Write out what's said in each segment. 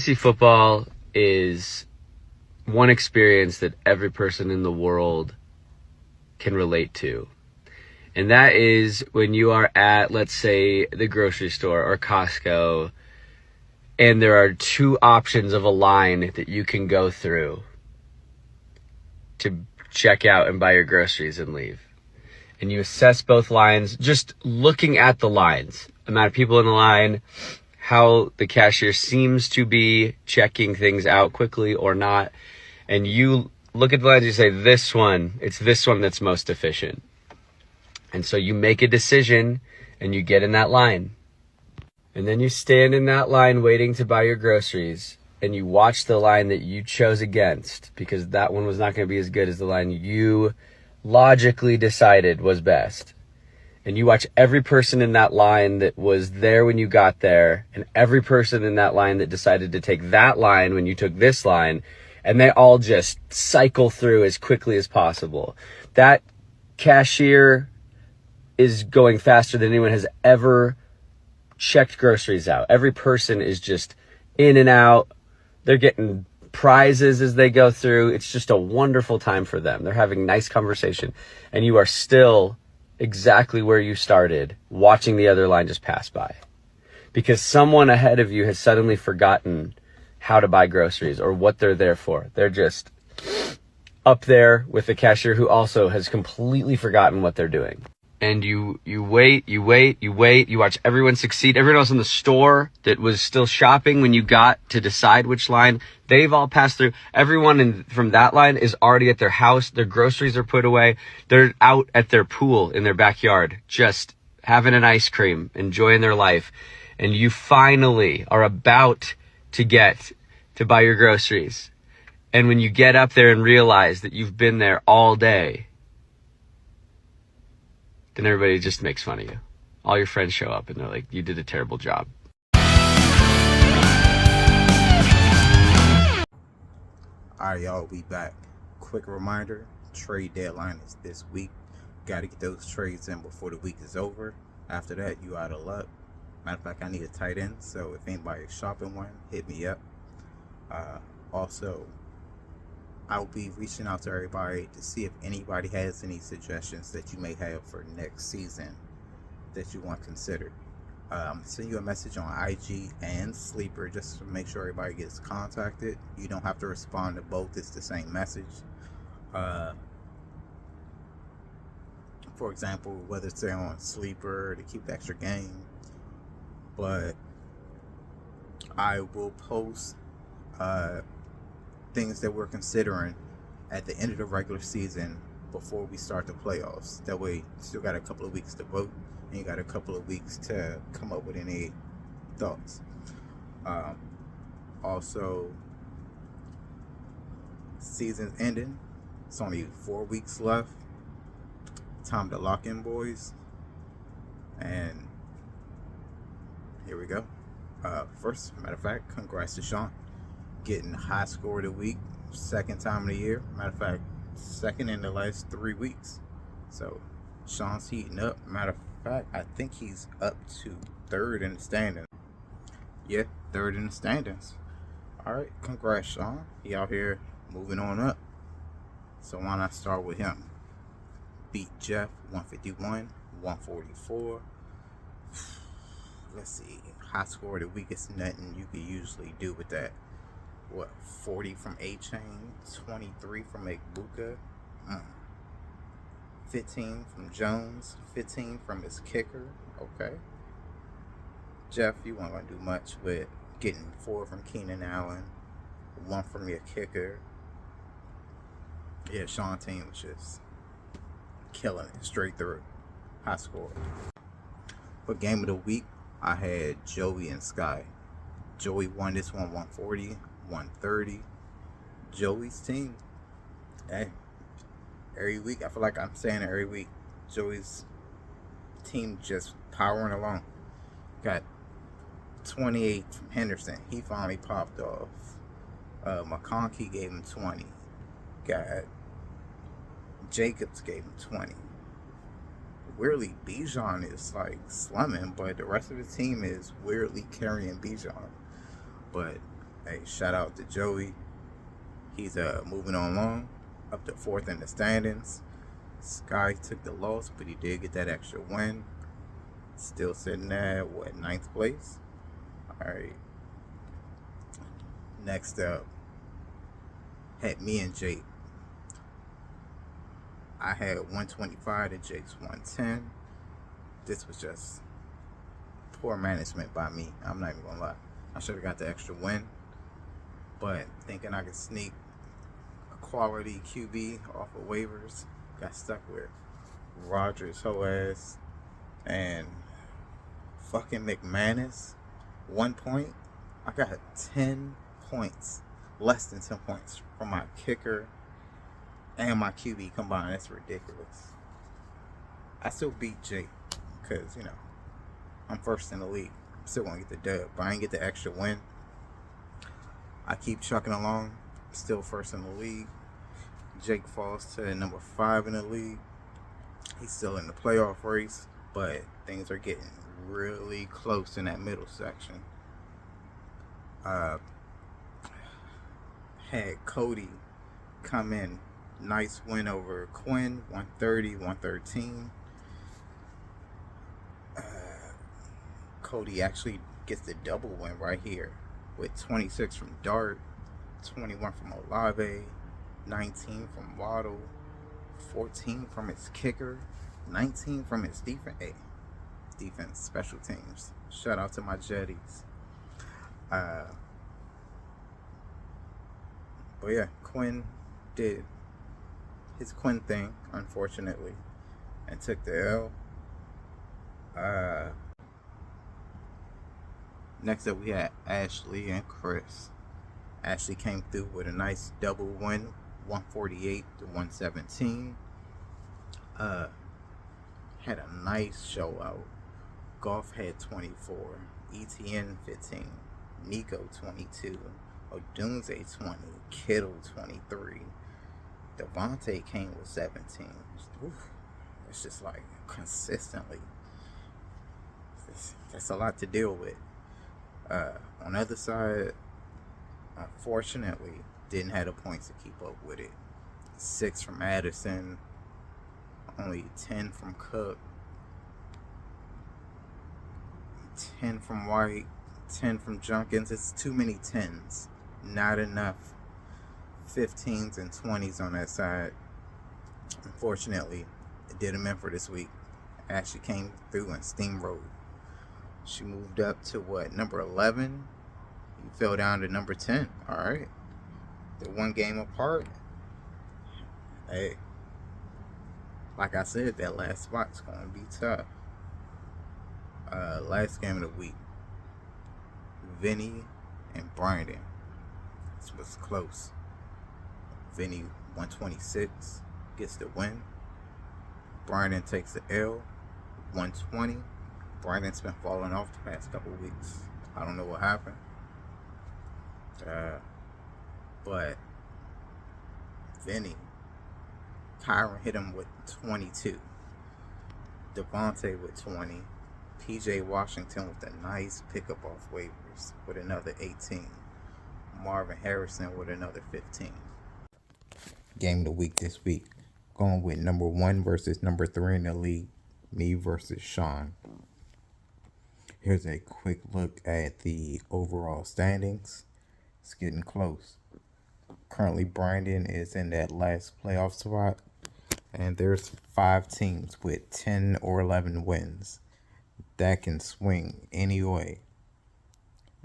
Fantasy football is one experience that every person in the world can relate to. And that is when you are at, let's say, the grocery store or Costco, and there are two options of a line that you can go through to check out and buy your groceries and leave. And you assess both lines, just looking at the lines, amount of people in the line, how the cashier seems to be checking things out quickly or not. And you look at the lines and you say, it's this one that's most efficient. And so you make a decision and you get in that line. And then you stand in that line waiting to buy your groceries, and you watch the line that you chose against, because that one was not going to be as good as the line you logically decided was best. And you watch every person in that line that was there when you got there, and every person in that line that decided to take that line when you took this line, and they all just cycle through as quickly as possible. That cashier is going faster than anyone has ever checked groceries out. Every person is just in and out. They're getting prizes as they go through. It's just a wonderful time for them. They're having nice conversation, and you are still exactly where you started, watching the other line just pass by, because someone ahead of you has suddenly forgotten how to buy groceries or what they're there for. They're just up there with the cashier who also has completely forgotten what they're doing. And you wait, you watch everyone succeed. Everyone else in the store that was still shopping when you got to decide which line, they've all passed through. Everyone from that line is already at their house. Their groceries are put away. They're out at their pool in their backyard, just having an ice cream, enjoying their life. And you finally are about to get to buy your groceries. And when you get up there and realize that you've been there all day, then everybody just makes fun of you. All your friends show up and they're like, you did a terrible job. Alright, y'all, we back. Quick reminder, trade deadline is this week. Got to get those trades in before the week is over. After that, you out of luck. Matter of fact, I need a tight end, so if anybody's shopping one, hit me up. Also, I'll be reaching out to everybody to see if anybody has any suggestions that you may have for next season that you want considered. Send you a message on IG and Sleeper just to make sure everybody gets contacted. You don't have to respond to both, it's the same message. For example, whether it's on Sleeper to keep the extra game, but I will post things that we're considering at the end of the regular season before we start the playoffs. That way, you still got a couple of weeks to vote, and you got a couple of weeks to come up with any thoughts. Also, season's ending. It's only 4 weeks left. Time to lock in, boys. And here we go. First, matter of fact, congrats to Sean getting high score of the week, second time of the year. Matter of fact, second in the last 3 weeks. So Sean's heating up. Matter of fact, I think he's up to third in the standings. Yeah, third in the standings. Alright, congrats, Sean. He out here moving on up. So why not start with him? Beat Jeff 151, 144. Let's see. High score of the week is nothing you could usually do with that. What, 40 from A-Chain, 23 from Egbuka, 15 from Jones, 15 from his kicker. Okay. Jeff, you weren't going to do much with getting 4 from Keenan Allen, 1 from your kicker. Yeah, Sean team was just killing it straight through. High score. For game of the week, I had Joey and Sky. Joey won this one 140, 130. Joey's team, hey, every week, I feel like I'm saying it every week, Joey's team just powering along. Got 28 from Henderson. He finally popped off. McConkey gave him 20. Got Jacobs gave him 20. Weirdly, Bijan is like slumming, but the rest of the team is weirdly carrying Bijan. But Hey, shout out to Joey. He's moving on along, up to fourth in the standings. Sky took the loss, but he did get that extra win. Still sitting at ninth place. All right. Next up, had me and Jake. I had 125 to Jake's 110. This was just poor management by me. I'm not even gonna lie. I should have got the extra win, but thinking I could sneak a quality QB off of waivers, got stuck with Rodgers, whole ass, and fucking McManus. 1 point. I got 10 points, less than 10 points from my kicker and my QB combined. That's ridiculous. I still beat Jake because, I'm first in the league. I'm still going to get the dub, but I ain't get the extra win. I keep trucking along. Still first in the league. Jake falls to number 5 in the league. He's still in the playoff race, but things are getting really close in that middle section. Had Cody come in. Nice win over Quinn, 130, 113. Cody actually gets the double win right here with 26 from Dart, 21 from Olave, 19 from Waddle, 14 from his kicker, 19 from his defense. Hey, defense, special teams. Shout out to my Jetties. But yeah, Quinn did his Quinn thing, unfortunately, and took the L. Next up, we had Ashley and Chris. Ashley came through with a nice double win, 148 to 117. Had a nice show out. Goff had 24, ETN 15, Nico 22, Odunze 20, Kittle 23. Devontae came with 17. Oof, it's just like consistently. That's a lot to deal with. On the other side, unfortunately, didn't have the points to keep up with it. 6 from Addison, only 10 from Cook, 10 from White, 10 from Junkins. It's too many 10s. Not enough 15s and 20s on that side. Unfortunately, it did him in for this week. Ashley came through and steamrolled. She moved up to number 11? You fell down to number 10. Alright. They're one game apart. Hey. Like I said, that last spot's going to be tough. Last game of the week. Vinny and Brandon. This was close. Vinny 126 gets the win. Brandon takes the L, 120. Brandon's been falling off the past couple weeks. I don't know what happened. But Vinny, Kyron hit him with 22. Devontae with 20. PJ Washington with a nice pickup off waivers with another 18. Marvin Harrison with another 15. Game of the week this week. Going with number 1 versus number 3 in the league. Me versus Sean. Here's a quick look at the overall standings. It's getting close. Currently, Brandon is in that last playoff spot. And there's 5 teams with 10 or 11 wins. That can swing any way.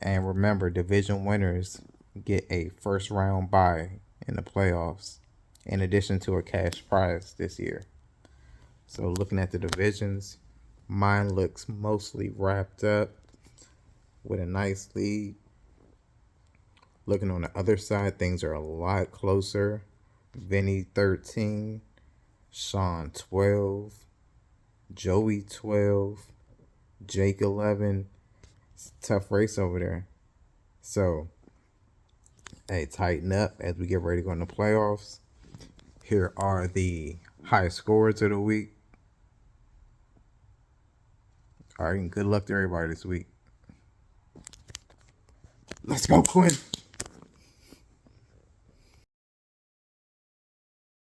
And remember, division winners get a first round bye in the playoffs, in addition to a cash prize this year. So looking at the divisions, mine looks mostly wrapped up with a nice lead. Looking on the other side, things are a lot closer. Vinny 13, Sean 12, Joey 12, Jake 11. It's a tough race over there. So, hey, tighten up as we get ready to go in the playoffs. Here are the high scores of the week. All right, and good luck to everybody this week. Let's go, Quinn.